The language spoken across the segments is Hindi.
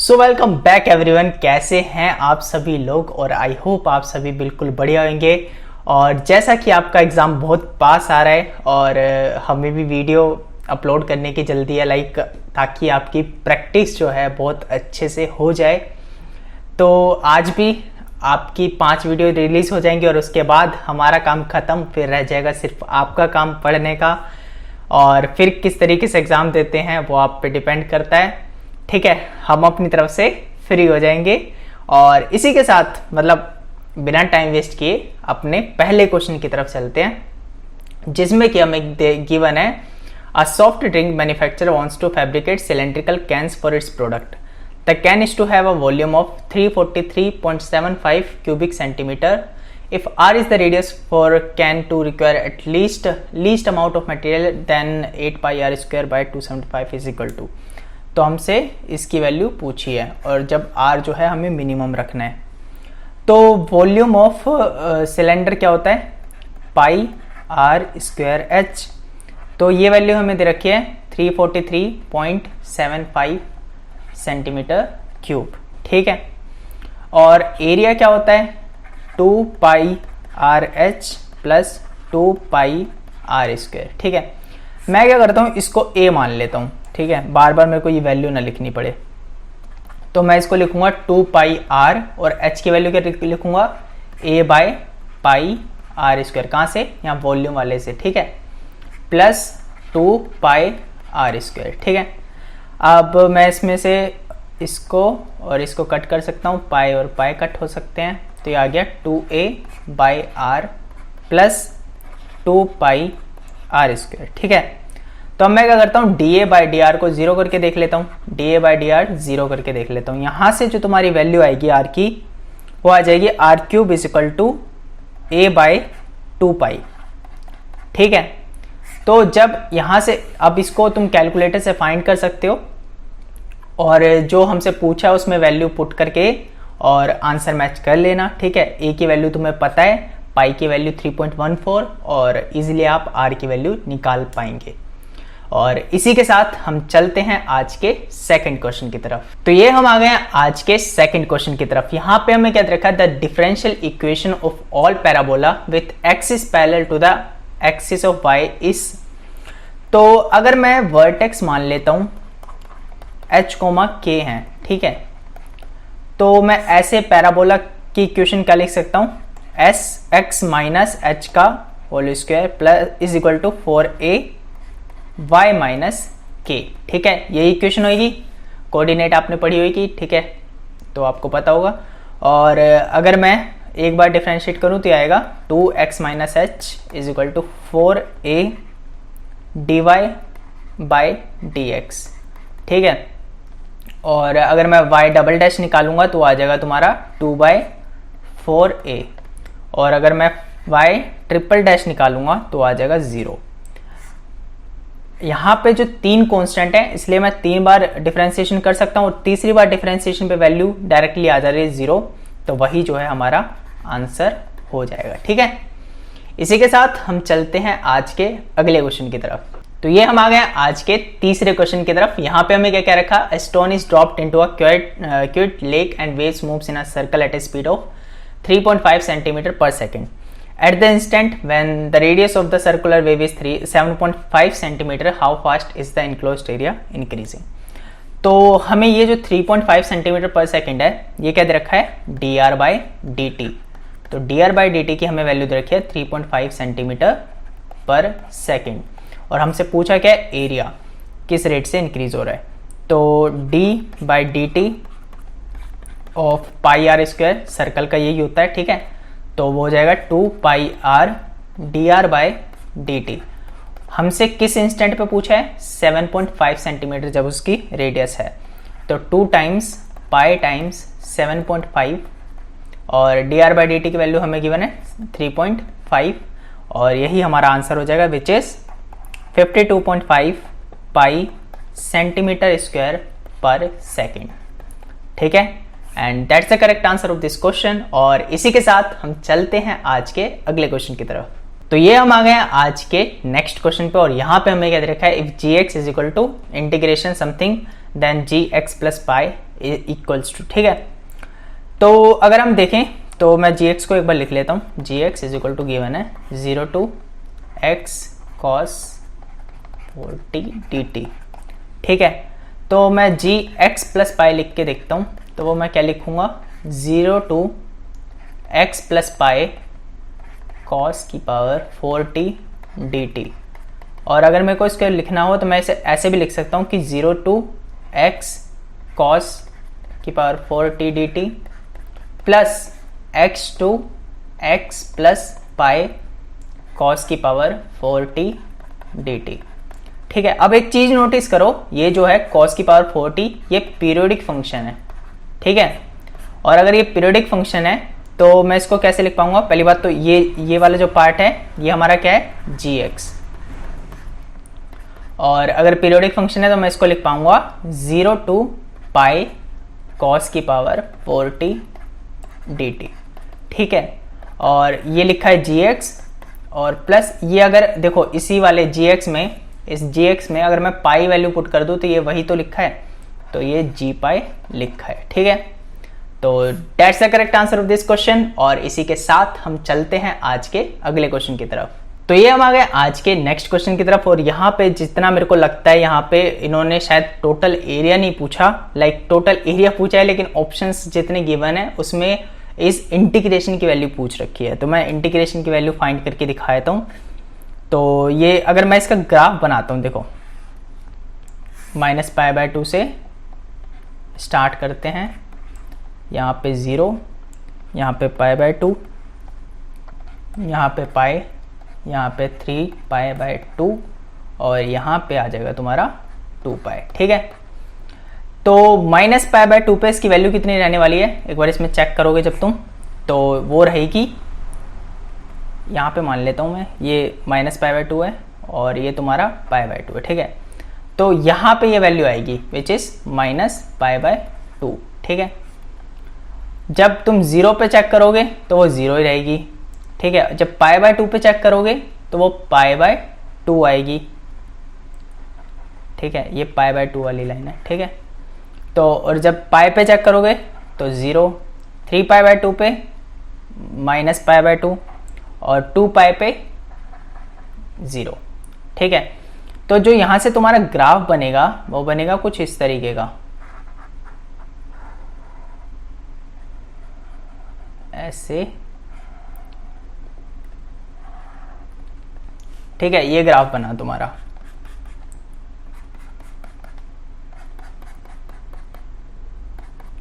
So welcome back everyone. कैसे हैं आप सभी लोग और आई होप आप सभी बिल्कुल बढ़िया होंगे। और जैसा कि आपका एग्ज़ाम बहुत पास आ रहा है और हमें भी वीडियो अपलोड करने की जल्दी है ताकि आपकी प्रैक्टिस जो है बहुत अच्छे से हो जाए। तो आज भी आपकी 5 वीडियो रिलीज़ हो जाएंगी और उसके बाद हमारा काम ख़त्म, फिर रह जाएगा सिर्फ आपका काम पढ़ने का। और फिर किस तरीके से एग्ज़ाम देते हैं वो आप पे डिपेंड करता है। ठीक है, हम अपनी तरफ से फ्री हो जाएंगे और इसी के साथ बिना टाइम वेस्ट किए अपने पहले क्वेश्चन की तरफ चलते हैं, जिसमें कि हमें गिवन है a soft drink manufacturer wants to fabricate cylindrical cans for its product. The can is to have a volume of 343.75 cubic centimeter. If R is the radius for can to require at least amount of material, then 8 pi r square by 275 is equal to। तो हमसे इसकी वैल्यू पूछी है और जब R जो है हमें मिनिमम रखना है। तो वॉल्यूम ऑफ सिलेंडर क्या होता है, पाई आर स्क्वायर एच। तो ये वैल्यू हमें दे रखी है 343.75 सेंटीमीटर क्यूब। ठीक है, और एरिया क्या होता है 2 pi R H plus 2 pi R square. ठीक है, मैं क्या करता हूँ इसको ए मान लेता हूँ। ठीक है, बार बार मेरे को ये वैल्यू ना लिखनी पड़े, तो मैं इसको लिखूंगा 2 पाई आर और एच की वैल्यू क्या लिखूंगा ए बाय पाई आर स्क्वायर। कहाँ से, यहाँ वॉल्यूम वाले से। ठीक है, प्लस 2 पाई आर स्क्वायर। ठीक है, अब मैं इसमें से इसको और इसको कट कर सकता हूँ, पाई और पाई कट हो सकते हैं, तो ये आ गया 2a by R plus 2 pi R square. ठीक है, तो अब मैं क्या करता हूँ D A by D R को जीरो करके देख लेता हूँ, D A by D R zero करके देख लेता हूँ। यहाँ से जो तुम्हारी वैल्यू आएगी आर की वो आ जाएगी R cube is equal to A by 2 pi. ठीक है, तो जब यहाँ से अब इसको तुम कैलकुलेटर से फाइंड कर सकते हो और जो हमसे पूछा है उसमें वैल्यू पुट करके और आंसर मैच कर लेना। ठीक है, ए की वैल्यू तुम्हें पता है, पाई की वैल्यू 3.14 और इजीली आप आर की वैल्यू निकाल पाएंगे। और इसी के साथ हम चलते हैं आज के सेकंड क्वेश्चन की तरफ। तो ये हम आ गए हैं आज के सेकंड क्वेश्चन की तरफ। यहाँ पे हमें क्या रखा है, the differential equation of all parabola with axis parallel to the axis of Y is. तो अगर मैं वर्टेक्स मान लेता हूं h, k है। ठीक है, तो मैं ऐसे पैराबोला की इक्वेशन क्या लिख सकता हूं, एस एक्स माइनस एच का whole square plus is equal to 4a y minus K. ठीक है, यही इक्वेशन होगी, कोऑर्डिनेट आपने पढ़ी होगी। ठीक है, तो आपको पता होगा। और अगर मैं एक बार डिफरेंशिएट करूं तो आएगा 2x minus H is equal to 4a dy by dx। ठीक है, और अगर मैं y डबल डैश निकालूंगा तो आ जाएगा तुम्हारा 2/4a और अगर मैं y ट्रिपल डैश निकालूंगा तो आ जाएगा 0। यहाँ पे जो 3 कांस्टेंट है इसलिए मैं 3 बार डिफरेंशिएशन कर सकता हूँ और तीसरी बार डिफरेंशिएशन पे वैल्यू डायरेक्टली आ जा रही है 0, तो वही जो है हमारा आंसर हो जाएगा। ठीक है, इसी के साथ हम चलते हैं आज के अगले क्वेश्चन की तरफ। तो ये हम आ गए आज के तीसरे क्वेश्चन की तरफ। यहाँ पे हमें क्या क्या रखा, a stone is dropped into a cute lake and waves moves in a circle eight A speed of 3.5 centimetre पर second. At the instant when the radius of the circular wave is 7.5 centimeter, how fast is the enclosed area increasing? तो हमें ये जो 3.5 सेंटीमीटर पर सेकेंड है ये क्या दे रखा है, dr बाई डी टी। तो dr बाई डी टी की हमें वैल्यू दे रखी है 3.5 सेंटीमीटर पर सेकेंड और हमसे पूछा क्या है एरिया किस रेट से इंक्रीज हो रहा है। तो d by D T of pi R square circle का यही होता है। ठीक है, तो वो हो जाएगा 2 pi R D R by D T. हमसे किस इंस्टेंट पे पूछा है, 7.5 सेंटीमीटर जब उसकी रेडियस है, तो 2 टाइम्स पाई टाइम्स 7.5 और D R by D T की वैल्यू हमें गिवन है 3.5 और यही हमारा आंसर हो जाएगा which is 52.5 pi centimetre square पर सेकेंड। ठीक है, and that's the correct answer of this question. और इसी के साथ हम चलते हैं आज के अगले क्वेश्चन की तरफ। तो ये हम आ गए हैं आज के नेक्स्ट क्वेश्चन पे और यहाँ पे हमें क्या दे रखा है, if G X is equal to integration something then G X plus pi equals to, ठीक है। तो अगर हम देखें तो मैं gx को एक बार लिख लेता हूँ, gx is equal to given है 0 to x cos 4t dt, ठीक है। तो मैं gx प्लस पाई लिख के देखता हूँ, तो वो मैं क्या लिखूँगा 0 to x plus pi cos की पावर 4t dt। और अगर मेरे को इसको लिखना हो तो मैं इसे ऐसे भी लिख सकता हूँ कि 0 to x cos की power 4t dt plus x to x plus pi cos की पावर 4t dt, ठीक है। अब एक चीज नोटिस करो, ये जो है cos की पावर 4t ये पीरियोडिक फंक्शन है, ठीक है। और अगर ये पीरियोडिक फंक्शन है तो मैं इसको कैसे लिख पाऊंगा, पहली बात तो ये वाला जो पार्ट है ये हमारा क्या है gx, और अगर पीरियोडिक फंक्शन है तो मैं इसको लिख पाऊंगा 0 to पाई cos की पावर 4t dt, ठीक है। और ये लिखा है gx और प्लस ये अगर देखो इसी वाले gx में, इस gx में अगर मैं पाई वैल्यू पुट कर दूं तो ये वही तो लिखा है, तो ये g पाई लिखा है, ठीक है। तो that's the correct answer of this question. और इसी के साथ हम चलते हैं आज के अगले क्वेश्चन की तरफ। तो ये हम आ गए आज के नेक्स्ट क्वेश्चन की तरफ, और यहाँ पे जितना मेरे को लगता है यहाँ पे इन्होंने शायद टोटल एरिया नहीं पूछा, लाइक टोटल एरिया पूछा है लेकिन ऑप्शंस जितने गिवन है उसमें इस इंटीग्रेशन की वैल्यू पूछ रखी है। तो मैं इंटीग्रेशन की वैल्यू फाइंड करके दिखा देता हूँ। तो ये अगर मैं इसका ग्राफ बनाता हूँ, देखो -π/2 से स्टार्ट करते हैं, यहाँ पे 0, यहाँ पे π/2, यहाँ पे पाई, यहाँ पे 3π/2 और यहाँ पे आ जाएगा तुम्हारा 2π, ठीक है। तो -π/2 पे इसकी वैल्यू कितनी रहने वाली है, एक बार इसमें चेक करोगे जब तुम, तो वो रहेगी, यहाँ पे मान लेता हूँ मैं ये -π/2 है और ये तुम्हारा π/2 है, ठीक है। तो यहाँ पे ये वैल्यू आएगी विच इज -π/2, ठीक है। जब तुम 0 पे चेक करोगे तो वो 0 ही रहेगी, ठीक है। जब π/2 पे चेक करोगे तो वो π/2 आएगी, ठीक है। ये π/2 वाली लाइन है, ठीक है। तो और जब पाई पे चेक करोगे तो 0, 3π/2 पे -π/2 और 2π पे 0, ठीक है। तो जो यहाँ से तुम्हारा ग्राफ बनेगा वो बनेगा कुछ इस तरीके का, ऐसे, ठीक है। ये ग्राफ बना तुम्हारा।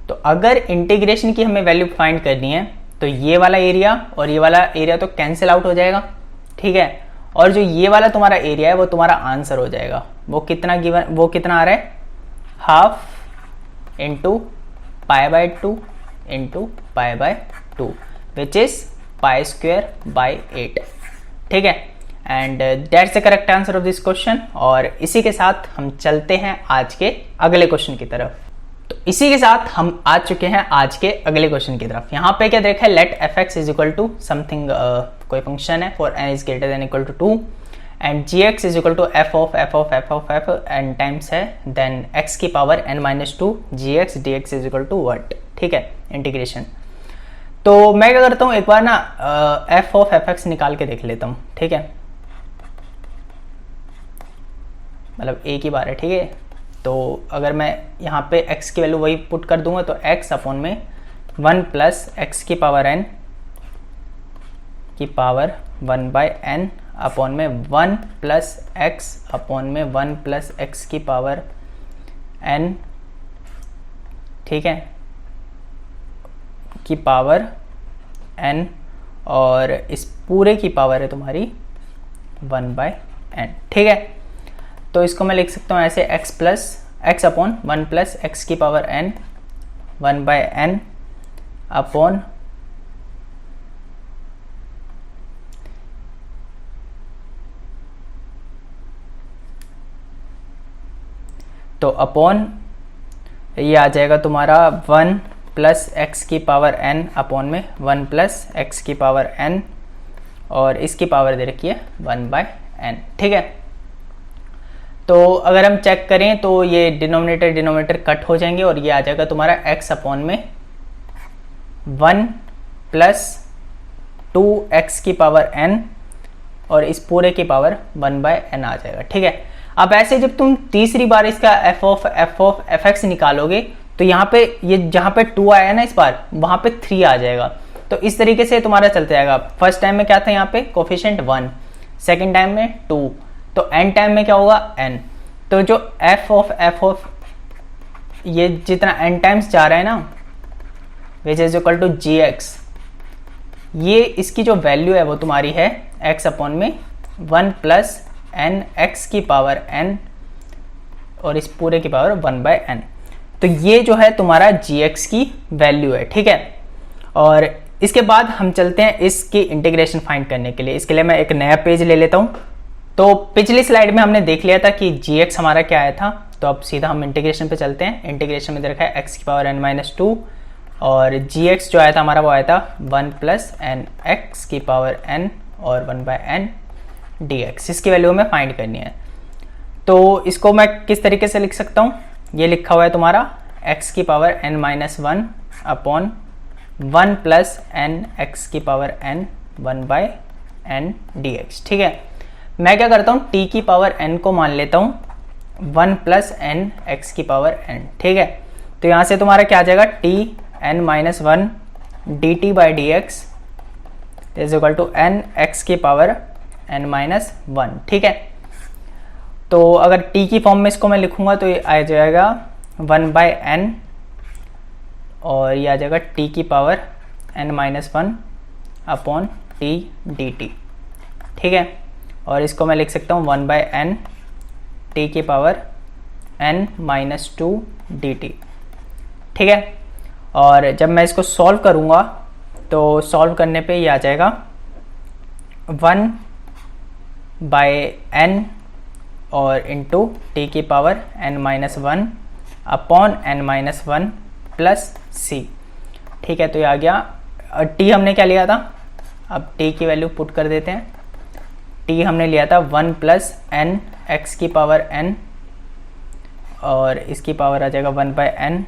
तो अगर इंटीग्रेशन की हमें वैल्यू फाइंड करनी है तो ये वाला एरिया और ये वाला एरिया तो कैंसिल आउट हो जाएगा, ठीक है। और जो ये वाला तुम्हारा एरिया है वो तुम्हारा आंसर हो जाएगा। वो कितना गिवन, वो कितना आ रहा है, 1/2 × π/2 × π/2 विच इज π²/8, ठीक है। And that's the correct answer of this question. और इसी के साथ हम चलते हैं आज के अगले क्वेश्चन की तरफ। तो इसी के साथ हम आ चुके हैं आज के अगले क्वेश्चन की तरफ। यहाँ पे क्या देखा है, let f(x) is equal to something, कोई फंक्शन है for n is greater than equal to 2 and gx is equal to f and times है देन x की power n-2 gx dx is equal to what, ठीक है, इंटीग्रेशन। तो मैं क्या करता हूँ, एक बार ना f(x) निकाल के देख लेता हूँ, ठीक है, मतलब एक ही बार है, ठीक है। तो अगर मैं यहाँ पे x की वैल्यू वही पुट कर दूंगा तो x अपॉन में 1 प्लस x की पावर n की पावर 1/n अपॉन में 1 प्लस x अपॉन में 1 प्लस x की पावर n, ठीक है, की पावर n, और इस पूरे की पावर है तुम्हारी 1/n, ठीक है। तो इसको मैं लिख सकता हूँ ऐसे x अपॉन 1 प्लस x की पावर n 1/n अपॉन तो अपॉन ये आ जाएगा तुम्हारा 1 प्लस x की पावर n अपॉन में 1 प्लस x की पावर n और इसकी पावर दे रखी है 1/n, ठीक है। तो अगर हम चेक करें तो ये डिनोमिनेटर कट हो जाएंगे और ये आ जाएगा तुम्हारा x अपॉन में 1 प्लस 2x की पावर n और इस पूरे की पावर 1/n आ जाएगा। ठीक है, अब ऐसे जब तुम तीसरी बार इसका f ऑफ fx निकालोगे तो यहाँ पे ये जहाँ पे 2 आया ना इस बार, वहाँ पे 3 आ जाएगा। तो इस तरीके से तुम्हारा चलते जाएगा। फर्स्ट टाइम में क्या था यहाँ पे कोफिशिएंट 1, सेकेंड टाइम में 2, तो n टाइम में क्या होगा n। तो जो f ऑफ ये जितना n टाइम्स जा रहा है ना, which is equal to gx, ये इसकी जो वैल्यू है वो तुम्हारी है x अपॉन में 1 प्लस n x की पावर n और इस पूरे की पावर 1/n। तो ये जो है तुम्हारा gx की वैल्यू है। ठीक है, और इसके बाद हम चलते हैं इसकी इंटीग्रेशन फाइंड करने के लिए। इसके लिए मैं एक नया पेज ले लेता हूँ। तो पिछली स्लाइड में हमने देख लिया था कि gx हमारा क्या आया था, तो अब सीधा हम इंटीग्रेशन पे चलते हैं। इंटीग्रेशन में दे रखा है x की पावर n-2 और gx जो आया था हमारा वो आया था 1 प्लस n x की पावर n और 1/n dx। इसकी वैल्यू हमें फाइंड करनी है। तो इसको मैं किस तरीके से लिख सकता हूँ, ये लिखा हुआ है तुम्हारा x की power n-1 upon 1 plus n x की पावर n 1/n dx। ठीक है, मैं क्या करता हूँ t की पावर n को मान लेता हूँ 1 प्लस n x की पावर n। ठीक है, तो यहाँ से तुम्हारा क्या आ जाएगा t n-1 dt by dx is equal to n x की पावर n-1। ठीक है, तो अगर t की फॉर्म में इसको मैं लिखूंगा तो ये आ जाएगा 1/n और ये आ जाएगा t की power n-1 upon t dt। ठीक है, और इसको मैं लिख सकता हूँ 1/n t की पावर n-2 dt। ठीक है, और जब मैं इसको सॉल्व करूँगा तो सॉल्व करने पे ये आ जाएगा 1/n और इंटू टी की power n-1 upon n-1 plus c। ठीक है, तो ये आ गया। t हमने क्या लिया था, अब t की वैल्यू पुट कर देते हैं। t हमने लिया था 1 प्लस n x की पावर n और इसकी पावर आ जाएगा 1/n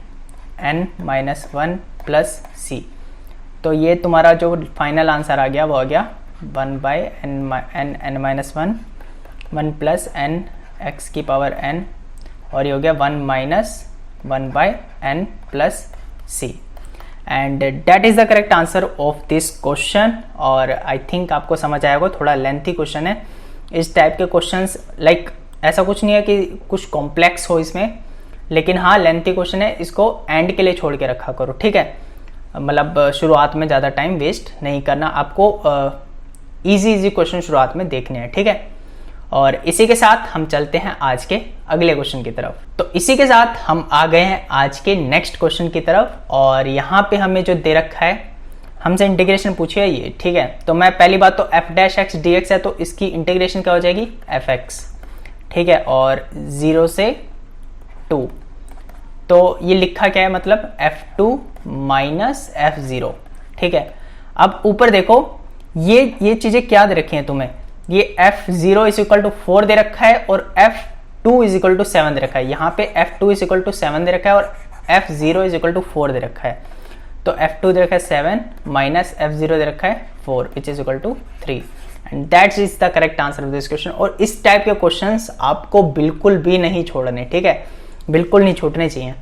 n-1 प्लस c। तो ये तुम्हारा जो फाइनल आंसर आ गया वो आ गया 1/n-1 1 प्लस n x की पावर n और ये हो गया 1 minus 1/n plus c। And that is the correct answer of this question. और आई थिंक आपको समझ आएगा, थोड़ा लेंथी क्वेश्चन है। इस टाइप के क्वेश्चंस लाइक ऐसा कुछ नहीं है कि कुछ कॉम्प्लेक्स हो इसमें, लेकिन हाँ लेंथी क्वेश्चन है, इसको एंड के लिए छोड़ के रखा करो। ठीक है, मतलब शुरुआत में ज़्यादा टाइम वेस्ट नहीं करना, आपको इजी क्वेश्चन शुरुआत में देखने हैं। ठीक है, और इसी के साथ हम चलते हैं आज के अगले क्वेश्चन की तरफ। तो इसी के साथ हम आ गए हैं आज के नेक्स्ट क्वेश्चन की तरफ, और यहाँ पे हमें जो दे रखा है, हमसे इंटीग्रेशन पूछी है ये। ठीक है, तो मैं पहली बात तो f' dx है, तो इसकी इंटीग्रेशन क्या हो जाएगी fx। ठीक है, और 0 से 2, तो ये लिखा क्या है, मतलब f2 माइनस f0। ठीक है, अब ऊपर देखो ये चीजें क्या दे रखी हैं तुम्हें, ये f0 इज इक्वल टू 4 दे रखा है और f2 इज इक्वल टू 7 दे रखा है। यहाँ पे f2 इज इक्वल टू 7 दे रखा है और f0 इज इक्वल टू 4 दे रखा है। तो f2 दे रखा है 7 माइनस f0 दे रखा है 4 which is equal to 3 and that is the correct answer of this question. और इस टाइप के क्वेश्चंस आपको बिल्कुल भी नहीं छोड़ने, ठीक है, बिल्कुल नहीं छूटने चाहिए।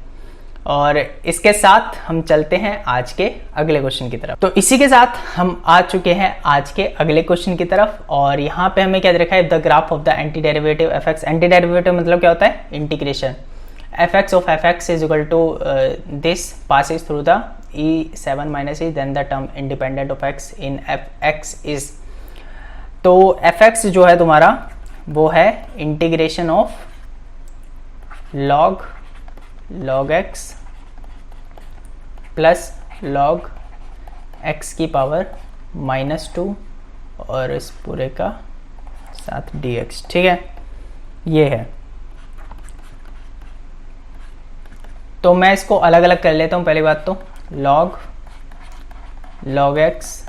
और इसके साथ हम चलते हैं आज के अगले क्वेश्चन की तरफ। तो इसी के साथ हम आ चुके हैं आज के अगले क्वेश्चन की तरफ, और यहाँ पे हमें क्या दे रखा है, the graph of the antiderivative F X. Antiderivative मतलब क्या होता है, integration. F X of F X is equal to this passes through the e7 minus E, then the term independent of X in F X is. तो एफ एक्स जो है तुम्हारा वो है integration of log x plus log x की पावर -2 और इस पूरे का साथ dx। ठीक है, ये है। तो मैं इसको अलग अलग कर लेता हूँ। पहली बात तो log x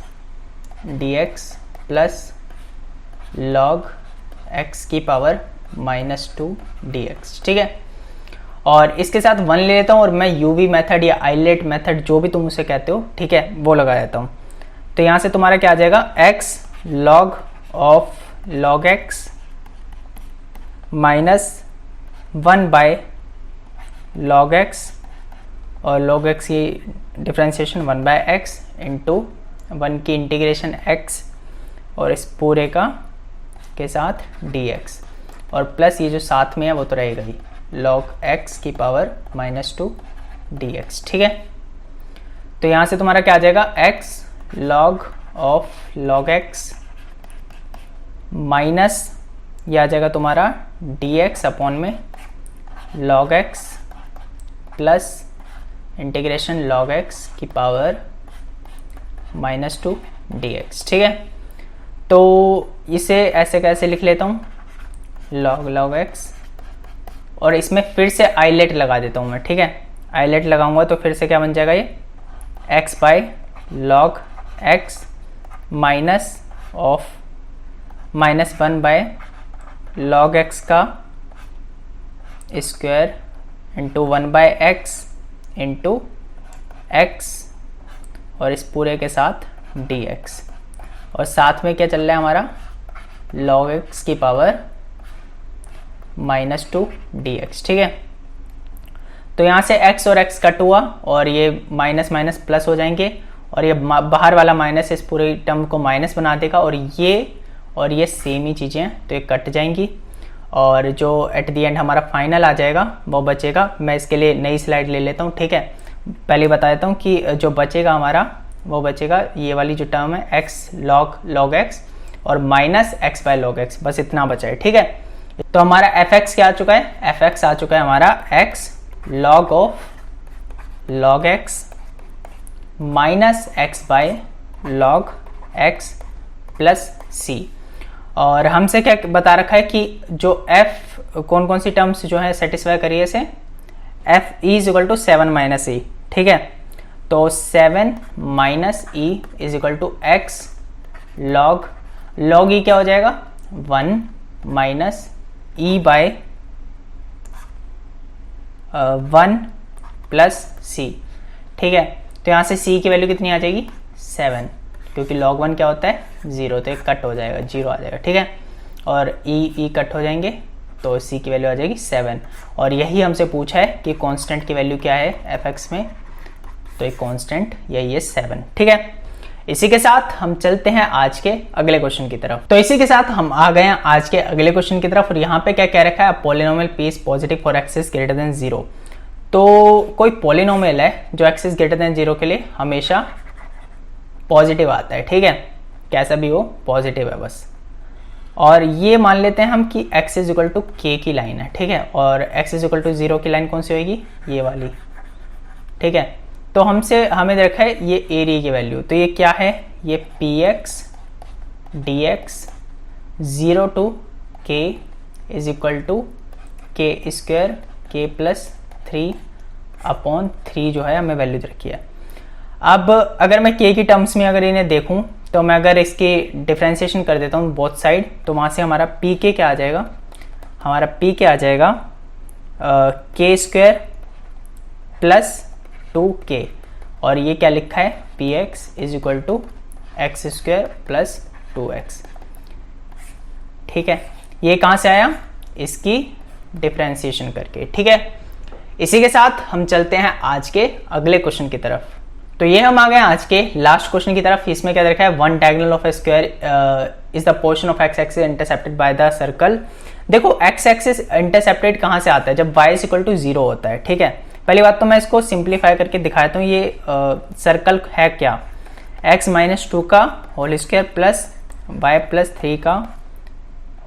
dx plus log x की पावर -2dx, ठीक है। और इसके साथ 1 ले लेता हूँ और मैं यूवी मेथड या आइलेट मेथड जो भी तुम उसे कहते हो, ठीक है, वो लगा देता हूँ। तो यहाँ से तुम्हारा क्या आ जाएगा, x log of log x -1 by log x, और log x की डिफ्रेंशिएशन 1 बाय x इंटू 1 की इंटीग्रेशन x और इस पूरे का के साथ dx, और प्लस ये जो साथ में है वो तो रहेगा ही, log x की पावर -2 dx, ठीक है। तो यहाँ से तुम्हारा क्या आ जाएगा, x log of log x minus ये आ जाएगा तुम्हारा dx अपॉन में log x plus integration log x की पावर -2 dx, ठीक है। तो इसे ऐसे कैसे लिख लेता हूँ, log x, और इसमें फिर से आइलेट लगा देता हूँ मैं, ठीक है। आइलेट लगाऊंगा तो फिर से क्या बन जाएगा, ये x by log x minus of -1 by log x का square into 1 by x into x और इस पूरे के साथ dx, और साथ में क्या चल रहा है हमारा, log x की पावर -2 dx, ठीक है। तो यहाँ से x और x कट हुआ और ये माइनस माइनस प्लस हो जाएंगे, और ये बाहर वाला माइनस इस पूरे टर्म को माइनस बना देगा, और ये सेम ही चीज़ें हैं तो ये कट जाएंगी, और जो एट दी एंड हमारा फाइनल आ जाएगा वो बचेगा। मैं इसके लिए नई स्लाइड ले लेता हूँ, ठीक है। पहले बता देता हूँ कि जो बचेगा हमारा वो बचेगा ये वाली जो टर्म है x log x और minus x by log x, बस इतना बचा है, ठीक है। तो हमारा fx क्या आ चुका है, fx आ चुका है हमारा x log of log x minus x by log x plus c, और हमसे क्या बता रखा है कि जो f कौन कौन सी टर्म्स जो है सेटिस्फाई करिए इसे, f is equal to 7 minus e, ठीक है। तो 7 minus e is equal to x log e क्या हो जाएगा, 1 minus e by 1 plus c, ठीक है। तो यहाँ से c की वैल्यू कितनी आ जाएगी, 7, क्योंकि log 1 क्या होता है, 0, तो एक कट हो जाएगा, 0 आ जाएगा, ठीक है। और e कट हो जाएंगे तो c की वैल्यू आ जाएगी 7, और यही हमसे पूछा है कि कांस्टेंट की वैल्यू क्या है fx में, तो एक कांस्टेंट यही है 7, ठीक है। इसी के साथ हम चलते हैं आज के अगले क्वेश्चन की तरफ। तो इसी के साथ हम आ गए हैं आज के अगले क्वेश्चन की तरफ, और यहाँ पे क्या कह रखा है, polynomial p is positive for x is greater then 0। तो कोई पॉलिनोमियल है जो x इज ग्रेटर देन 0 के लिए हमेशा पॉजिटिव आता है, ठीक है, कैसा भी हो पॉजिटिव है बस। और ये मान लेते हैं हम कि x is equal to k की लाइन है, ठीक है, और x इज इक्वल टू 0 की लाइन कौन सी होगी, ये वाली, ठीक है। तो हमें देखा है ये एरिया की वैल्यू, तो ये क्या है, ये px dx 0 to k is equal to k square k plus 3 upon 3 जो है हमें वैल्यू रखी है। अब अगर मैं k की टर्म्स में अगर इन्हें देखूं, तो मैं अगर इसकी डिफ्रेंशिएशन कर देता हूँ बोथ साइड, तो वहाँ से हमारा pk क्या आ जाएगा, हमारा pk आ जाएगा k स्क्वायर प्लस 2k, और ये क्या लिखा है, px is equal to x square plus 2x, ठीक है। ये कहाँ से आया, इसकी डिफ्रेंशिएशन करके, ठीक है। इसी के साथ हम चलते हैं आज के अगले क्वेश्चन की तरफ। तो ये हम आ गए आज के लास्ट क्वेश्चन की तरफ। इसमें क्या देखा है, one diagonal of A square is the portion of x axis intercepted by the circle. देखो एक्स एक्सिस इंटरसेप्टेड कहाँ से आता है, जब y इक्वल टू 0 होता है, ठीक है। पहली बात तो मैं इसको सिंप्लीफाई करके दिखाता हूँ। ये सर्कल है क्या, x माइनस 2 का whole square plus y plus 3 का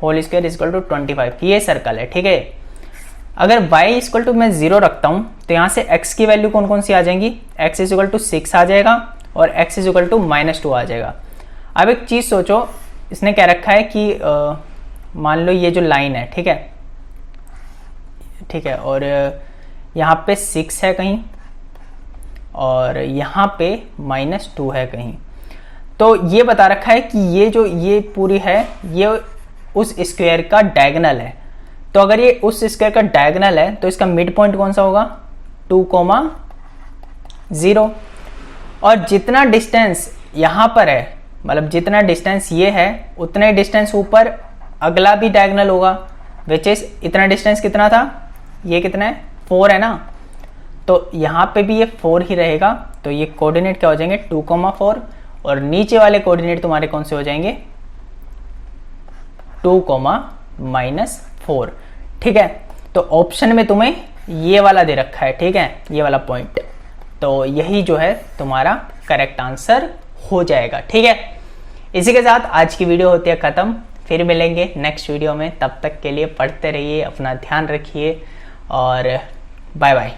होल स्क्वायर इक्वल टू 25, ये सर्कल है, ठीक है। अगर y इक्वल टू मैं 0 रखता हूँ तो यहाँ से x की वैल्यू कौन कौन सी आ जाएंगी, x इक्वल टू 6 आ जाएगा और x इक्वल टू -2 आ जाएगा। अब एक चीज़ सोचो, इसने क्या रखा है कि मान लो ये जो लाइन है, ठीक है, ठीक है, और यहाँ पे 6 है कहीं और यहाँ पे -2 है कहीं। तो ये बता रखा है कि ये जो ये पूरी है ये उस स्क्वायर का डायगोनल है। तो अगर ये उस स्क्वायर का डायगोनल है तो इसका मिड पॉइंट कौन सा होगा, 2,0। और जितना डिस्टेंस यहाँ पर है, मतलब जितना डिस्टेंस ये है उतना ही डिस्टेंस ऊपर अगला भी डायगोनल होगा, विच इज इतना डिस्टेंस कितना था, ये कितना है 4 है ना, तो यहाँ पे भी ये 4 ही रहेगा। तो ये कोऑर्डिनेट क्या हो जाएंगे 2,4 और नीचे वाले कोऑर्डिनेट तुम्हारे कौन से हो जाएंगे 2,-4। ठीक है, तो ऑप्शन में तुम्हें ये वाला दे रखा है, ठीक है, ये वाला पॉइंट, तो यही जो है तुम्हारा करेक्ट आंसर हो जाएगा। ठीक है, इसी के साथ आज की वीडियो होती है खत्म, फिर मिलेंगे नेक्स्ट वीडियो में, तब तक के लिए पढ़ते रहिए, अपना ध्यान रखिए और बाय बाय।